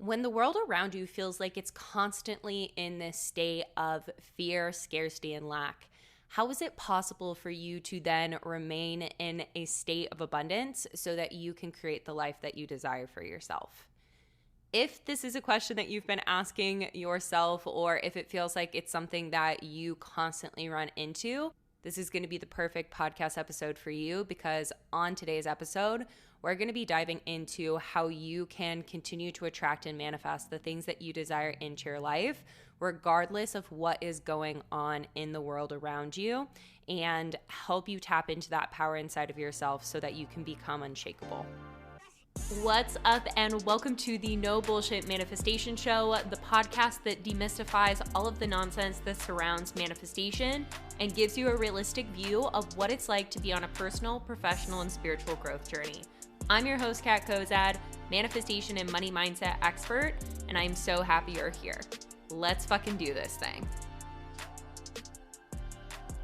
When the world around you feels like it's constantly in this state of fear, scarcity, and lack, how is it possible for you to then remain in a state of abundance so that you can create the life that you desire for yourself? If this is a question that you've been asking yourself, or if it feels like it's something that you constantly run into, this is going to be the perfect podcast episode for you, because on today's episode, we're going to be diving into how you can continue to attract and manifest the things that you desire into your life, regardless of what is going on in the world around you, and help you tap into that power inside of yourself so that you can become unshakable. What's up, and welcome to the No Bullshit Manifestation Show, the podcast that demystifies all of the nonsense that surrounds manifestation and gives you a realistic view of what it's like to be on a personal, professional, and spiritual growth journey. I'm your host, Kat Kozad, manifestation and money mindset expert, and I'm so happy you're here. Let's fucking do this thing.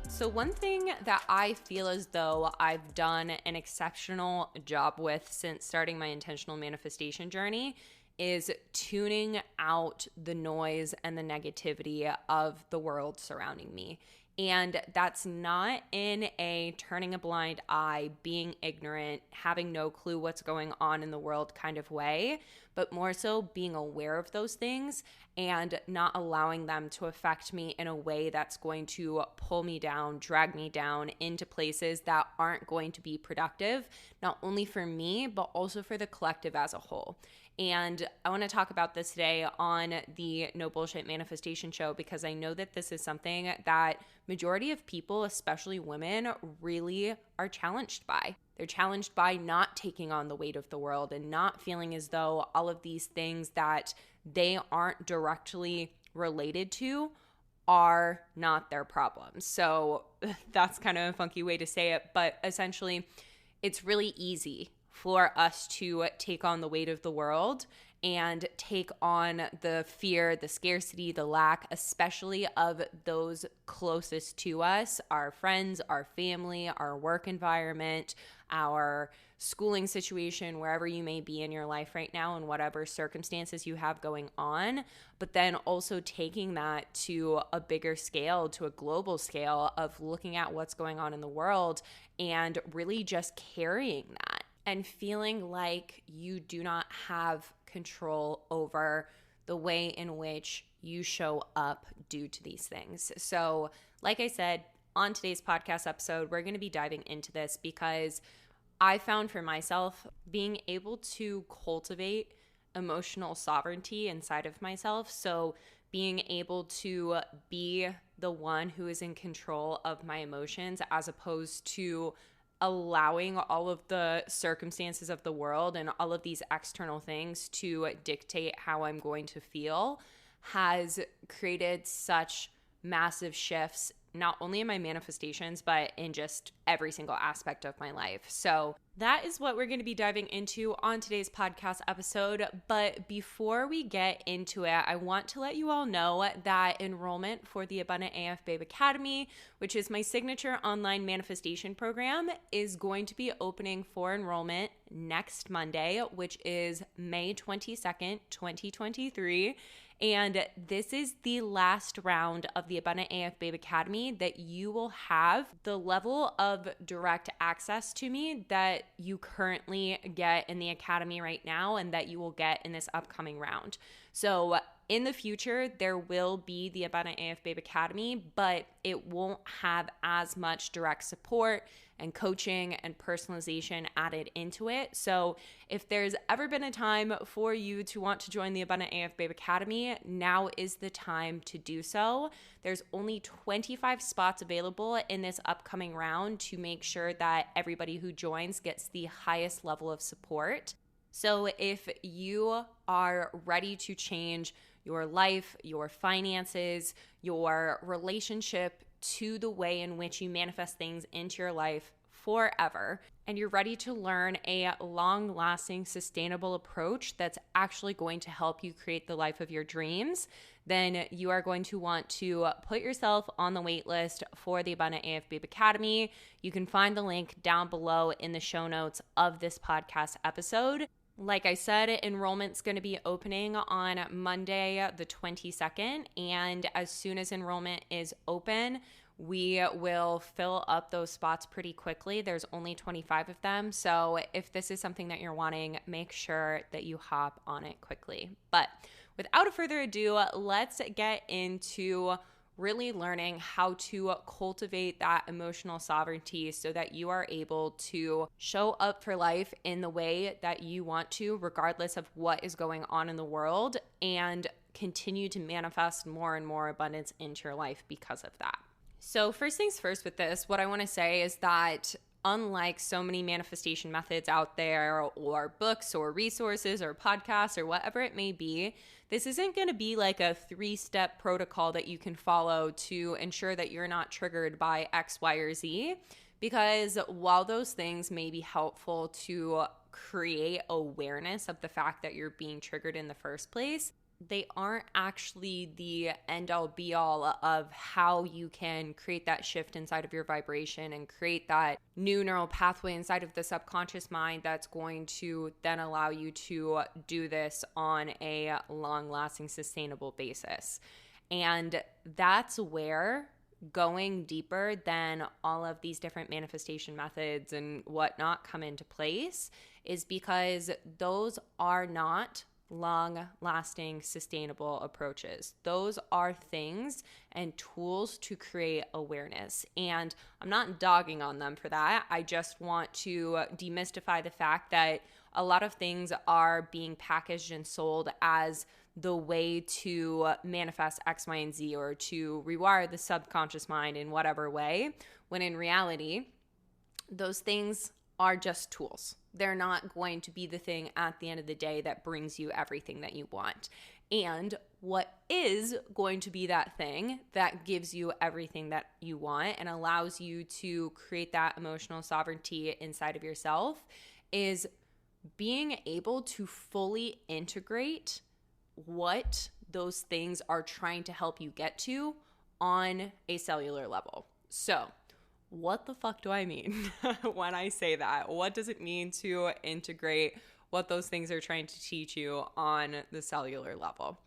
So one thing that I feel as though I've done an exceptional job with since starting my intentional manifestation journey is tuning out the noise and the negativity of the world surrounding me. And that's not in a turning a blind eye, being ignorant, having no clue what's going on in the world kind of way, but more so being aware of those things and not allowing them to affect me in a way that's going to pull me down, drag me down into places that aren't going to be productive, not only for me, but also for the collective as a whole. And I want to talk about this today on the No Bullshit Manifestation Show, because I know that this is something that majority of people, especially women, really are challenged by. They're challenged by not taking on the weight of the world and not feeling as though all of these things that they aren't directly related to are not their problems. So that's kind of a funky way to say it, but essentially it's really easy for us to take on the weight of the world and take on the fear, the scarcity, the lack, especially of those closest to us, our friends, our family, our work environment, our schooling situation, wherever you may be in your life right now and whatever circumstances you have going on, but then also taking that to a bigger scale, to a global scale of looking at what's going on in the world and really just carrying that and feeling like you do not have control over the way in which you show up due to these things. So, like I said, on today's podcast episode, we're going to be diving into this because I found for myself being able to cultivate emotional sovereignty inside of myself. So being able to be the one who is in control of my emotions as opposed to allowing all of the circumstances of the world and all of these external things to dictate how I'm going to feel has created such massive shifts, not only in my manifestations, but in just every single aspect of my life. So that is what we're going to be diving into on today's podcast episode. But before we get into it, I want to let you all know that enrollment for the Abundant AF Babe Academy, which is my signature online manifestation program, is going to be opening for enrollment next Monday, which is May 22nd, 2023. And this is the last round of the Abundant AF Babe Academy that you will have the level of direct access to me that you currently get in the Academy right now and that you will get in this upcoming round. So in the future, there will be the Abundant AF Babe Academy, but it won't have as much direct support and coaching and personalization added into it. So if there's ever been a time for you to want to join the Abundant AF Babe Academy, now is the time to do so. There's only 25 spots available in this upcoming round to make sure that everybody who joins gets the highest level of support. So if you are ready to change your life, your finances, your relationship to the way in which you manifest things into your life forever, and you're ready to learn a long-lasting, sustainable approach that's actually going to help you create the life of your dreams, then you are going to want to put yourself on the wait list for the Abundant AF Babe Academy. You can find the link down below in the show notes of this podcast episode. Like I said, enrollment's going to be opening on Monday, the 22nd. And as soon as enrollment is open, we will fill up those spots pretty quickly. There's only 25 of them. So if this is something that you're wanting, make sure that you hop on it quickly. But without further ado, let's get into really learning how to cultivate that emotional sovereignty so that you are able to show up for life in the way that you want to, regardless of what is going on in the world, and continue to manifest more and more abundance into your life because of that. So first things first with this, what I want to say is that unlike so many manifestation methods out there, or books or resources or podcasts or whatever it may be, this isn't going to be like a 3-step protocol that you can follow to ensure that you're not triggered by X, Y, or Z. Because while those things may be helpful to create awareness of the fact that you're being triggered in the first place, they aren't actually the end-all be-all of how you can create that shift inside of your vibration and create that new neural pathway inside of the subconscious mind that's going to then allow you to do this on a long-lasting, sustainable basis. And that's where going deeper than all of these different manifestation methods and whatnot come into place, is because those are not long-lasting, sustainable approaches. Those are things and tools to create awareness. And I'm not dogging on them for that. I just want to demystify the fact that a lot of things are being packaged and sold as the way to manifest X, Y, and Z, or to rewire the subconscious mind in whatever way, when in reality, those things are just tools. They're not going to be the thing at the end of the day that brings you everything that you want. And what is going to be that thing that gives you everything that you want and allows you to create that emotional sovereignty inside of yourself is being able to fully integrate what those things are trying to help you get to on a cellular level. So, what the fuck do I mean when I say that? What does it mean to integrate what those things are trying to teach you on the cellular level?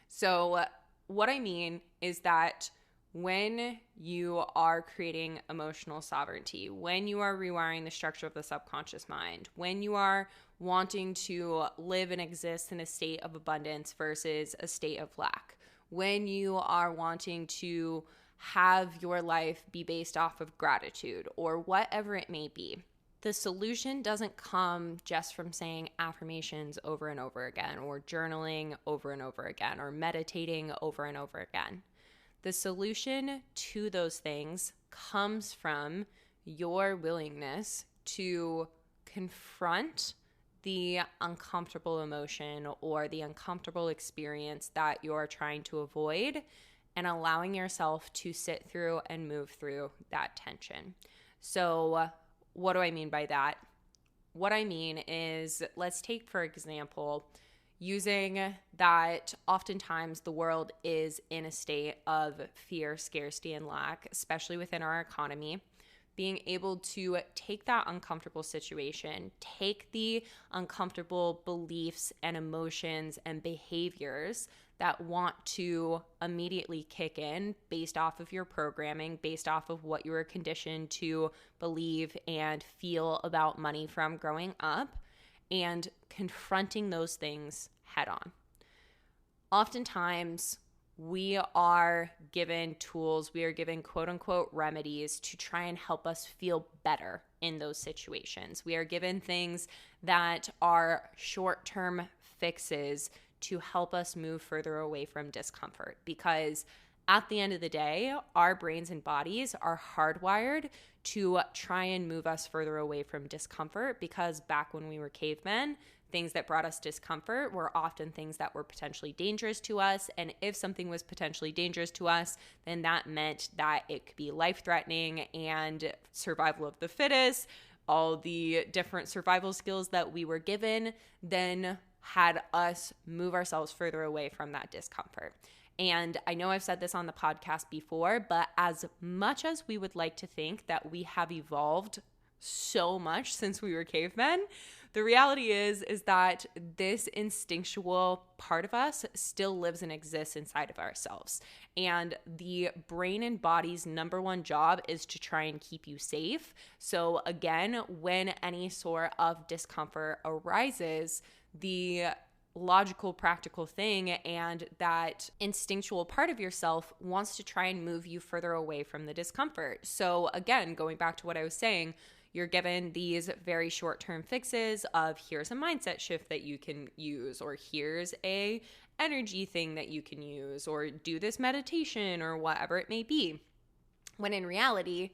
So what I mean is that when you are creating emotional sovereignty, when you are rewiring the structure of the subconscious mind, when you are wanting to live and exist in a state of abundance versus a state of lack, when you are wanting to have your life be based off of gratitude or whatever it may be, the solution doesn't come just from saying affirmations over and over again, or journaling over and over again, or meditating over and over again. The solution to those things comes from your willingness to confront the uncomfortable emotion or the uncomfortable experience that you're trying to avoid, and allowing yourself to sit through and move through that tension. So what do I mean by that? What I mean is, let's take, for example, using that oftentimes the world is in a state of fear, scarcity, and lack, especially within our economy. Being able to take that uncomfortable situation, take the uncomfortable beliefs and emotions and behaviors that want to immediately kick in based off of your programming, based off of what you were conditioned to believe and feel about money from growing up, and confronting those things head on. Oftentimes, we are given tools, we are given quote unquote remedies to try and help us feel better in those situations. We are given things that are short-term fixes to help us move further away from discomfort, because at the end of the day, our brains and bodies are hardwired to try and move us further away from discomfort, because back when we were cavemen, things that brought us discomfort were often things that were potentially dangerous to us. And if something was potentially dangerous to us, then that meant that it could be life-threatening, and survival of the fittest, all the different survival skills that we were given, then had us move ourselves further away from that discomfort. And I know I've said this on the podcast before, but as much as we would like to think that we have evolved so much since we were cavemen. The reality is that this instinctual part of us still lives and exists inside of ourselves. And the brain and body's number one job is to try and keep you safe. So again, when any sort of discomfort arises, the logical, practical thing and that instinctual part of yourself wants to try and move you further away from the discomfort. So again, going back to what I was saying, you're given these very short-term fixes of here's a mindset shift that you can use, or here's a energy thing that you can use, or do this meditation, or whatever it may be. When in reality,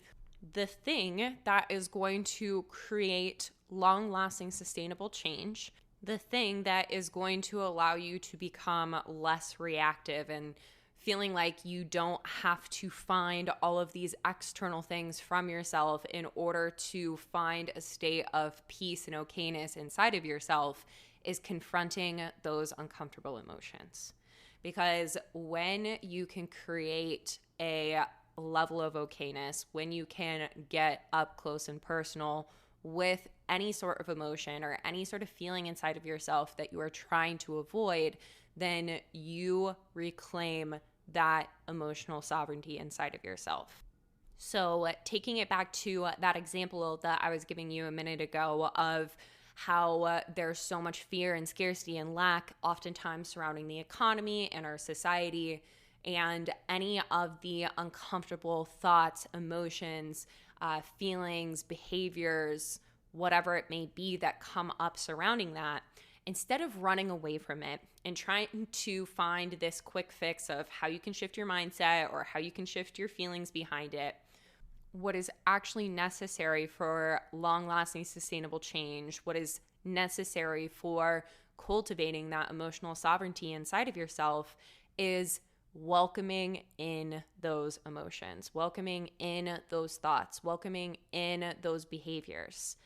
the thing that is going to create long-lasting, sustainable change, the thing that is going to allow you to become less reactive and feeling like you don't have to find all of these external things from yourself in order to find a state of peace and okayness inside of yourself, is confronting those uncomfortable emotions. Because when you can create a level of okayness, when you can get up close and personal with any sort of emotion or any sort of feeling inside of yourself that you are trying to avoid, then you reclaim that emotional sovereignty inside of yourself. So taking it back to that example that I was giving you a minute ago of how there's so much fear and scarcity and lack oftentimes surrounding the economy and our society, and any of the uncomfortable thoughts, emotions, feelings, behaviors, whatever it may be that come up surrounding that, instead of running away from it and trying to find this quick fix of how you can shift your mindset or how you can shift your feelings behind it, what is actually necessary for long-lasting, sustainable change, what is necessary for cultivating that emotional sovereignty inside of yourself, is welcoming in those emotions, welcoming in those thoughts, welcoming in those behaviors,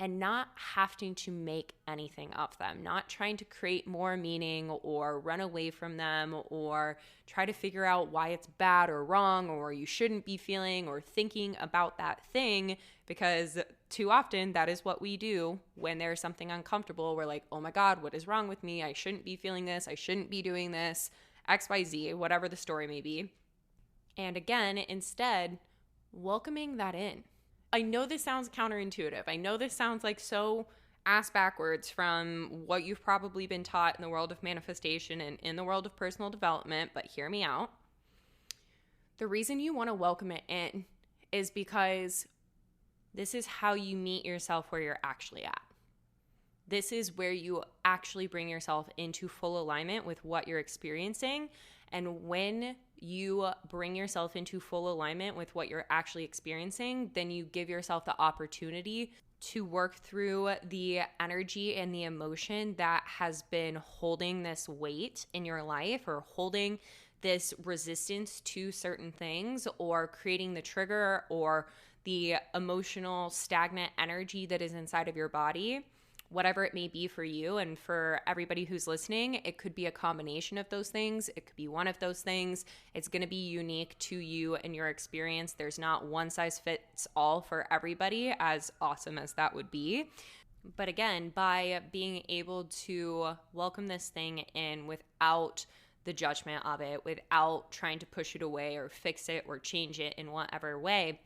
and not having to make anything of them, not trying to create more meaning or run away from them or try to figure out why it's bad or wrong or you shouldn't be feeling or thinking about that thing, because too often that is what we do when there's something uncomfortable. We're like, oh my God, what is wrong with me? I shouldn't be feeling this. I shouldn't be doing this, XYZ, whatever the story may be. And again, instead, welcoming that in. I know this sounds counterintuitive. I know this sounds like so ass backwards from what you've probably been taught in the world of manifestation and in the world of personal development, but hear me out. The reason you want to welcome it in is because this is how you meet yourself where you're actually at. This is where you actually bring yourself into full alignment with what you're experiencing. And when you bring yourself into full alignment with what you're actually experiencing, then you give yourself the opportunity to work through the energy and the emotion that has been holding this weight in your life, or holding this resistance to certain things, or creating the trigger or the emotional stagnant energy that is inside of your body. Whatever it may be for you, and for everybody who's listening, it could be a combination of those things. It could be one of those things. It's going to be unique to you and your experience. There's not one size fits all for everybody, as awesome as that would be. But again, by being able to welcome this thing in without the judgment of it, without trying to push it away or fix it or change it in whatever way,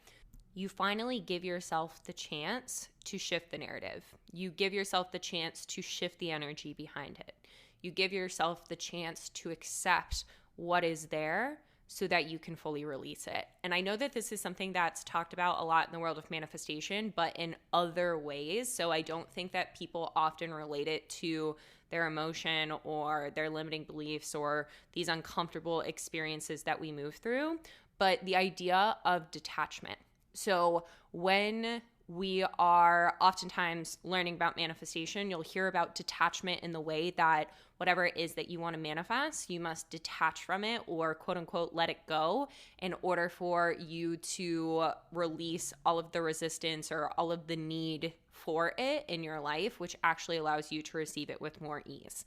you finally give yourself the chance to shift the narrative. You give yourself the chance to shift the energy behind it. You give yourself the chance to accept what is there so that you can fully release it. And I know that this is something that's talked about a lot in the world of manifestation, but in other ways. So I don't think that people often relate it to their emotion or their limiting beliefs or these uncomfortable experiences that we move through. But the idea of detachment. So when we are oftentimes learning about manifestation, you'll hear about detachment in the way that whatever it is that you want to manifest, you must detach from it, or quote unquote, let it go, in order for you to release all of the resistance or all of the need for it in your life, which actually allows you to receive it with more ease.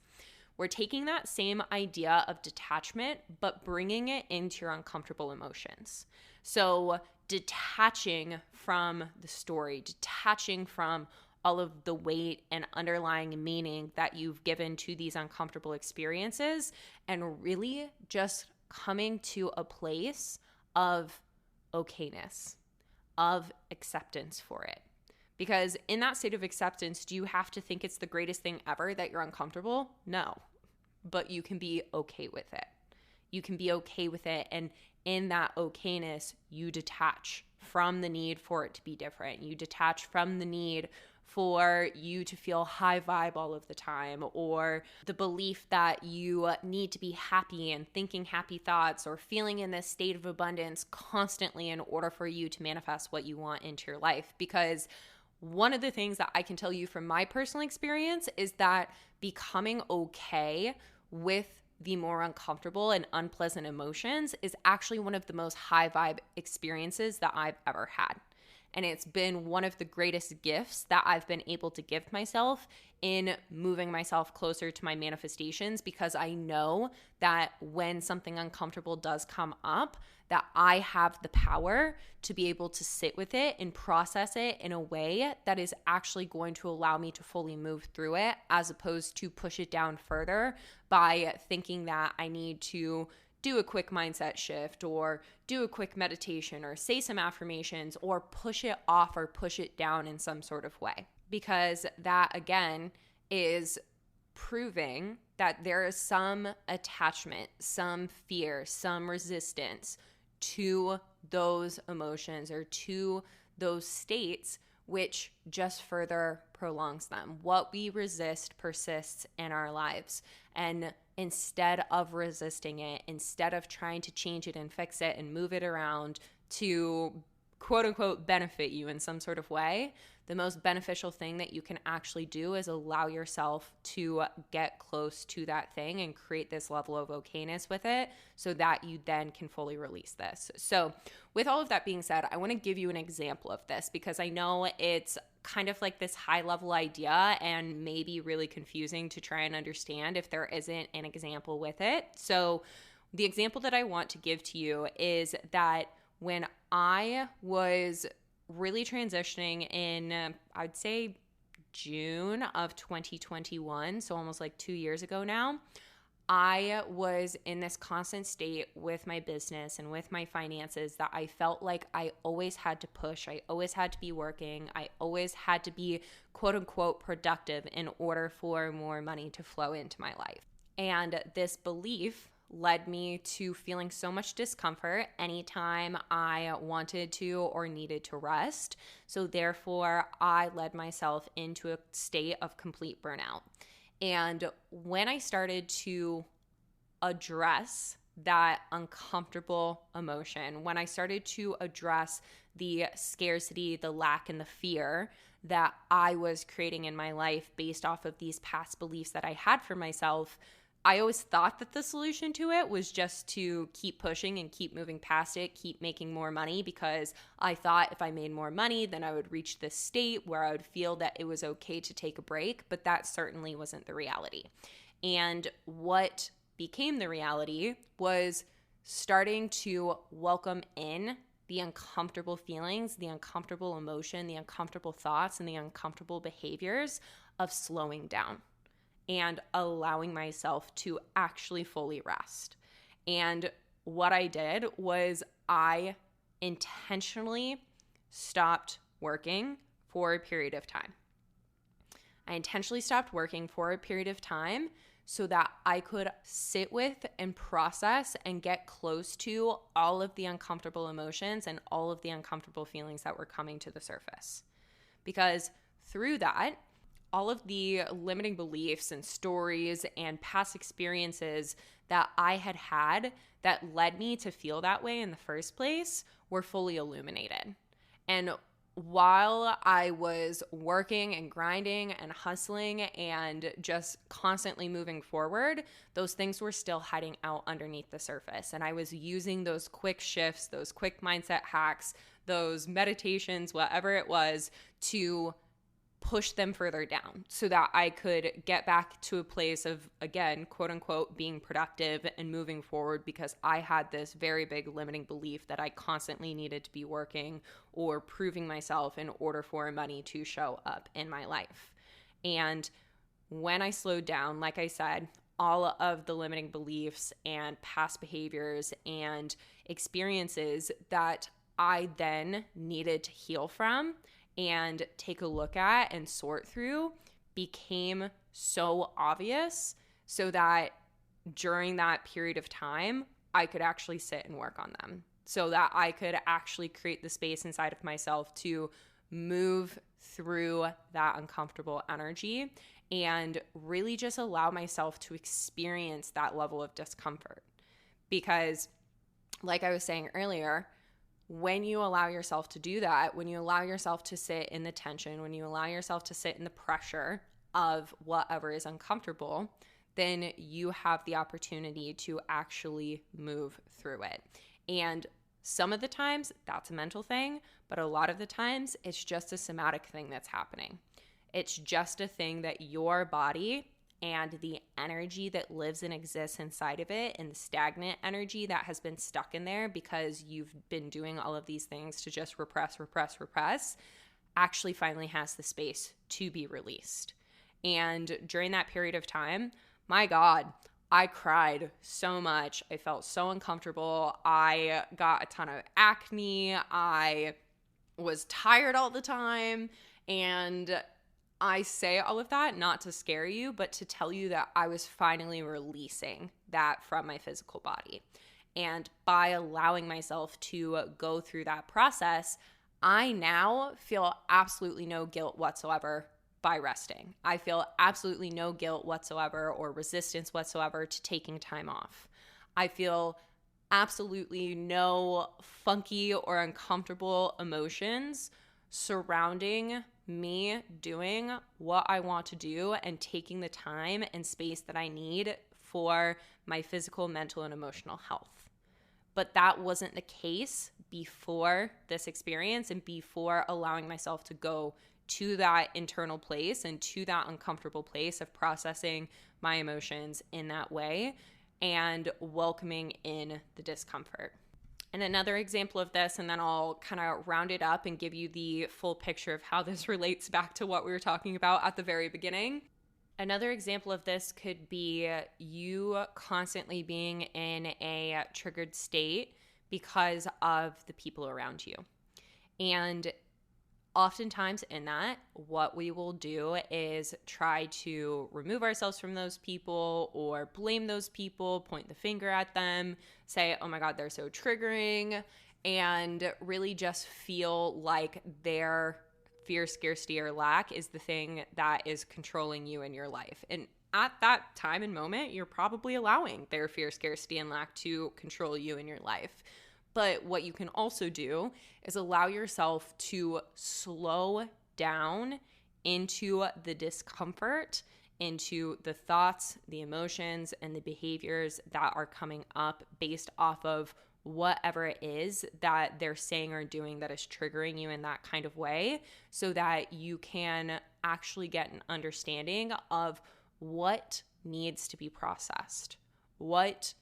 We're taking that same idea of detachment, but bringing it into your uncomfortable emotions. So detaching from the story, detaching from all of the weight and underlying meaning that you've given to these uncomfortable experiences, and really just coming to a place of okayness, of acceptance for it. Because in that state of acceptance, do you have to think it's the greatest thing ever that you're uncomfortable? No. But you can be okay with it. You can be okay with it. And in that okayness, you detach from the need for it to be different. You detach from the need for you to feel high vibe all of the time, or the belief that you need to be happy and thinking happy thoughts or feeling in this state of abundance constantly in order for you to manifest what you want into your life. Because one of the things that I can tell you from my personal experience is that becoming okay with the more uncomfortable and unpleasant emotions is actually one of the most high vibe experiences that I've ever had. And it's been one of the greatest gifts that I've been able to give myself in moving myself closer to my manifestations, because I know that when something uncomfortable does come up, that I have the power to be able to sit with it and process it in a way that is actually going to allow me to fully move through it, as opposed to push it down further by thinking that I need to do a quick mindset shift or do a quick meditation or say some affirmations or push it off or push it down in some sort of way. Because that, again, is proving that there is some attachment, some fear, some resistance to those emotions or to those states, which just further prolongs them. What we resist persists in our lives. And instead of resisting it, instead of trying to change it and fix it and move it around to quote unquote benefit you in some sort of way, the most beneficial thing that you can actually do is allow yourself to get close to that thing and create this level of okayness with it so that you then can fully release this. So with all of that being said, I want to give you an example of this because I know it's kind of like this high level idea and maybe really confusing to try and understand if there isn't an example with it. So the example that I want to give to you is that when I was really transitioning in, I'd say June of 2021, so almost like 2 years ago now, I was in this constant state with my business and with my finances that I felt like I always had to push. I always had to be working. I always had to be quote unquote productive in order for more money to flow into my life. And this belief led me to feeling so much discomfort anytime I wanted to or needed to rest. So therefore, I led myself into a state of complete burnout. And when I started to address that uncomfortable emotion, when I started to address the scarcity, the lack, and the fear that I was creating in my life based off of these past beliefs that I had for myself, I always thought that the solution to it was just to keep pushing and keep moving past it, keep making more money, because I thought if I made more money, then I would reach this state where I would feel that it was okay to take a break, but that certainly wasn't the reality. And what became the reality was starting to welcome in the uncomfortable feelings, the uncomfortable emotion, the uncomfortable thoughts, and the uncomfortable behaviors of slowing down and allowing myself to actually fully rest. And what I did was I intentionally stopped working for a period of time. I intentionally stopped working for a period of time so that I could sit with and process and get close to all of the uncomfortable emotions and all of the uncomfortable feelings that were coming to the surface. Because through that, all of the limiting beliefs and stories and past experiences that I had had that led me to feel that way in the first place were fully illuminated. And while I was working and grinding and hustling and just constantly moving forward, those things were still hiding out underneath the surface. And I was using those quick shifts, those quick mindset hacks, those meditations, whatever it was, to push them further down so that I could get back to a place of, again, quote unquote, being productive and moving forward, because I had this very big limiting belief that I constantly needed to be working or proving myself in order for money to show up in my life. And when I slowed down, like I said, all of the limiting beliefs and past behaviors and experiences that I then needed to heal from and take a look at and sort through became so obvious, so that during that period of time, I could actually sit and work on them, so that I could actually create the space inside of myself to move through that uncomfortable energy and really just allow myself to experience that level of discomfort. Because, like I was saying earlier, when you allow yourself to do that, when you allow yourself to sit in the tension, when you allow yourself to sit in the pressure of whatever is uncomfortable, then you have the opportunity to actually move through it. And some of the times that's a mental thing, but a lot of the times it's just a somatic thing that's happening. It's just a thing that your body and the energy that lives and exists inside of it, and the stagnant energy that has been stuck in there because you've been doing all of these things to just repress, actually finally has the space to be released. And during that period of time, my God, I cried so much. I felt so uncomfortable. I got a ton of acne. I was tired all the time. And I say all of that not to scare you, but to tell you that I was finally releasing that from my physical body. And by allowing myself to go through that process, I now feel absolutely no guilt whatsoever by resting. I feel absolutely no guilt whatsoever or resistance whatsoever to taking time off. I feel absolutely no funky or uncomfortable emotions surrounding me doing what I want to do and taking the time and space that I need for my physical, mental, and emotional health. But that wasn't the case before this experience and before allowing myself to go to that internal place and to that uncomfortable place of processing my emotions in that way and welcoming in the discomfort. And another example of this, and then I'll kind of round it up and give you the full picture of how this relates back to what we were talking about at the very beginning. Another example of this could be you constantly being in a triggered state because of the people around you. And oftentimes in that, what we will do is try to remove ourselves from those people or blame those people, point the finger at them, say, oh my God, they're so triggering, and really just feel like their fear, scarcity, or lack is the thing that is controlling you in your life. And at that time and moment, you're probably allowing their fear, scarcity, and lack to control you in your life. But what you can also do is allow yourself to slow down into the discomfort, into the thoughts, the emotions, and the behaviors that are coming up based off of whatever it is that they're saying or doing that is triggering you in that kind of way, so that you can actually get an understanding of what needs to be processed, what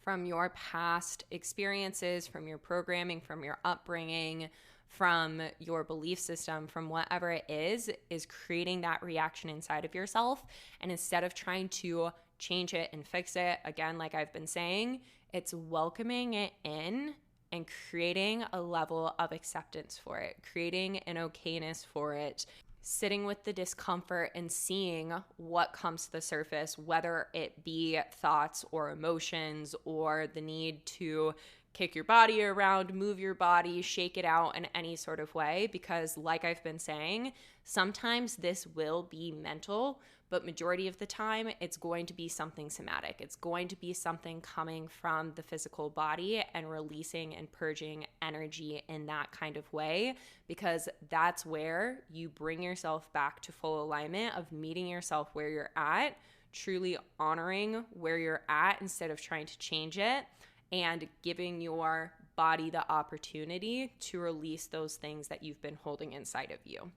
from your past experiences, from your programming, from your upbringing, from your belief system, from whatever it is creating that reaction inside of yourself. And instead of trying to change it and fix it, again, like I've been saying, it's welcoming it in and creating a level of acceptance for it, creating an okayness for it, sitting with the discomfort and seeing what comes to the surface, whether it be thoughts or emotions or the need to kick your body around, move your body, shake it out in any sort of way. Because like I've been saying, sometimes this will be mental, but majority of the time it's going to be something somatic. It's going to be something coming from the physical body and releasing and purging energy in that kind of way, because that's where you bring yourself back to full alignment of meeting yourself where you're at, truly honoring where you're at instead of trying to change it, and giving your body the opportunity to release those things that you've been holding inside of you.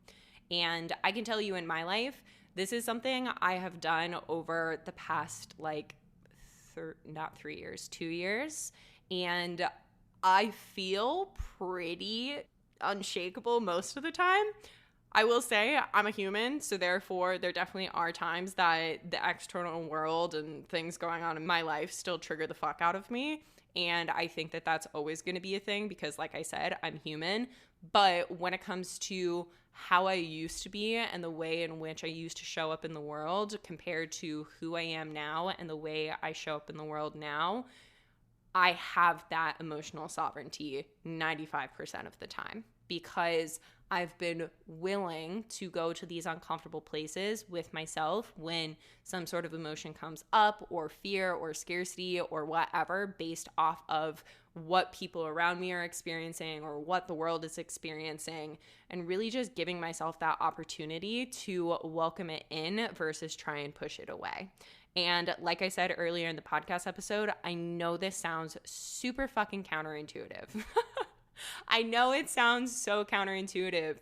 And I can tell you in my life, this is something I have done over the past not 3 years, 2 years. And I feel pretty unshakable most of the time. I will say I'm a human, so therefore there definitely are times that the external world and things going on in my life still trigger the fuck out of me. And I think that that's always going to be a thing because, like I said, I'm human. But when it comes to how I used to be and the way in which I used to show up in the world compared to who I am now and the way I show up in the world now, I have that emotional sovereignty 95% of the time because I've been willing to go to these uncomfortable places with myself when some sort of emotion comes up, or fear or scarcity or whatever, based off of what people around me are experiencing or what the world is experiencing, and really just giving myself that opportunity to welcome it in versus try and push it away. And like I said earlier in the podcast episode, I know this sounds super fucking counterintuitive. I know it sounds so counterintuitive,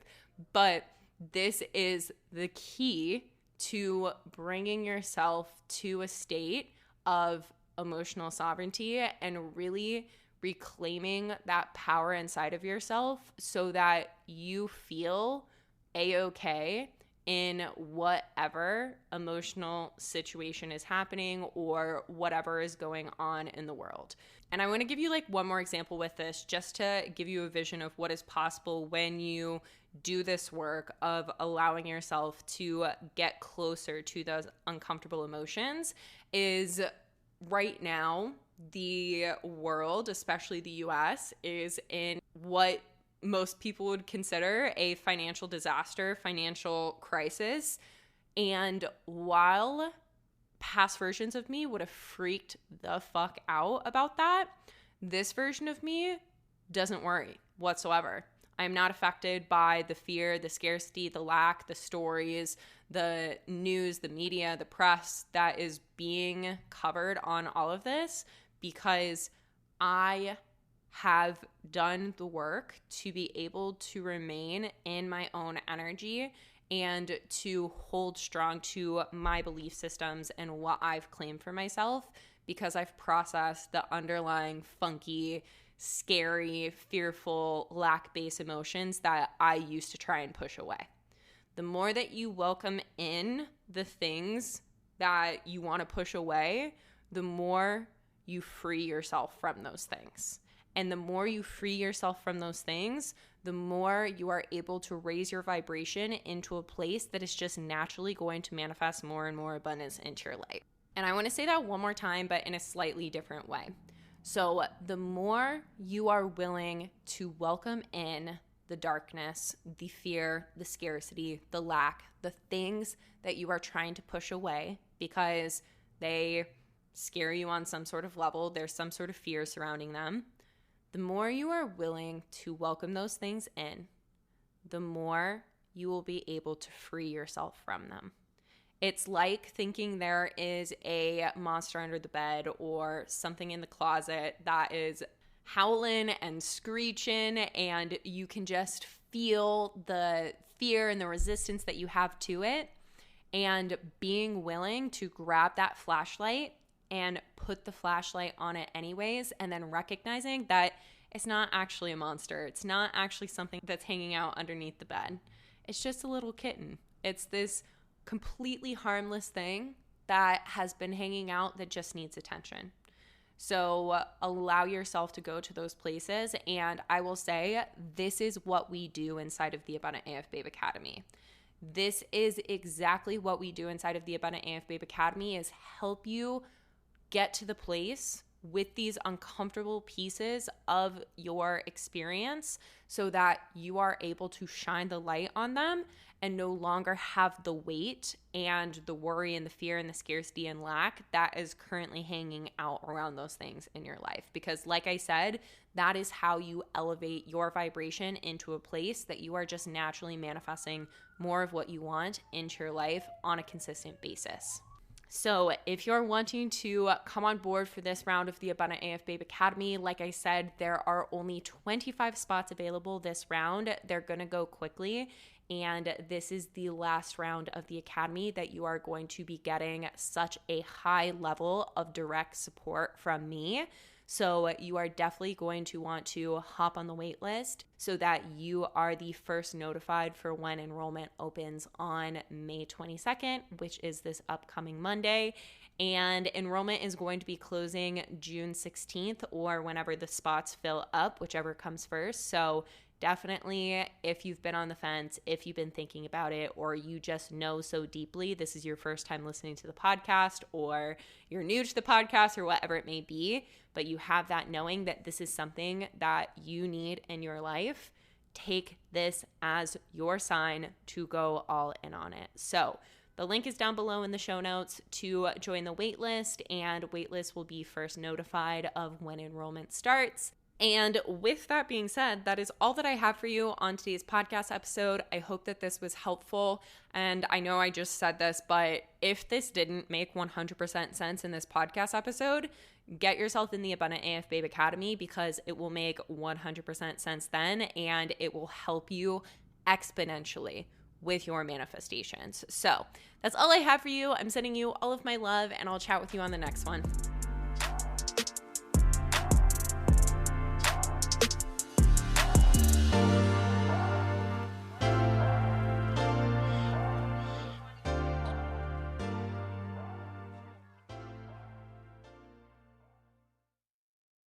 but this is the key to bringing yourself to a state of emotional sovereignty and really reclaiming that power inside of yourself so that you feel a-okay in whatever emotional situation is happening or whatever is going on in the world. And I want to give you one more example with this just to give you a vision of what is possible when you do this work of allowing yourself to get closer to those uncomfortable emotions. Is right now the world, especially the US, is in what most people would consider a financial disaster, financial crisis. And while past versions of me would have freaked the fuck out about that, this version of me doesn't worry whatsoever. I'm not affected by the fear, the scarcity, the lack, the stories, the news, the media, the press that is being covered on all of this, because I have done the work to be able to remain in my own energy and to hold strong to my belief systems and what I've claimed for myself, because I've processed the underlying funky, scary, fearful, lack-based emotions that I used to try and push away. The more that you welcome in the things that you want to push away, the more you free yourself from those things. And the more you free yourself from those things, the more you are able to raise your vibration into a place that is just naturally going to manifest more and more abundance into your life. And I want to say that one more time, but in a slightly different way. So the more you are willing to welcome in the darkness, the fear, the scarcity, the lack, the things that you are trying to push away because they scare you on some sort of level, there's some sort of fear surrounding them, the more you are willing to welcome those things in, the more you will be able to free yourself from them. It's like thinking there is a monster under the bed or something in the closet that is howling and screeching, and you can just feel the fear and the resistance that you have to it, and being willing to grab that flashlight and put the flashlight on it anyways, and then recognizing that it's not actually a monster. It's not actually something that's hanging out underneath the bed. It's just a little kitten. It's this completely harmless thing that has been hanging out that just needs attention. So allow yourself to go to those places. And I will say, this is what we do inside of the Abundant AF Babe Academy. This is exactly what we do inside of the Abundant AF Babe Academy, is help you get to the place with these uncomfortable pieces of your experience so that you are able to shine the light on them and no longer have the weight and the worry and the fear and the scarcity and lack that is currently hanging out around those things in your life. Because like I said, that is how you elevate your vibration into a place that you are just naturally manifesting more of what you want into your life on a consistent basis. So if you're wanting to come on board for this round of the Abundant AF Babe Academy, like I said, there are only 25 spots available this round. They're going to go quickly. And this is the last round of the Academy that you are going to be getting such a high level of direct support from me. So you are definitely going to want to hop on the wait list so that you are the first notified for when enrollment opens on May 22nd, which is this upcoming Monday. And enrollment is going to be closing June 16th or whenever the spots fill up, whichever comes first. So definitely, if you've been on the fence, if you've been thinking about it, or you just know so deeply, this is your first time listening to the podcast, or you're new to the podcast, or whatever it may be, but you have that knowing that this is something that you need in your life, take this as your sign to go all in on it. So the link is down below in the show notes to join the waitlist, and waitlist will be first notified of when enrollment starts. And with that being said, that is all that I have for you on today's podcast episode. I hope that this was helpful. And I know I just said this, but if this didn't make 100% sense in this podcast episode, get yourself in the Abundant AF Babe Academy, because it will make 100% sense then, and it will help you exponentially with your manifestations. So that's all I have for you. I'm sending you all of my love, and I'll chat with you on the next one.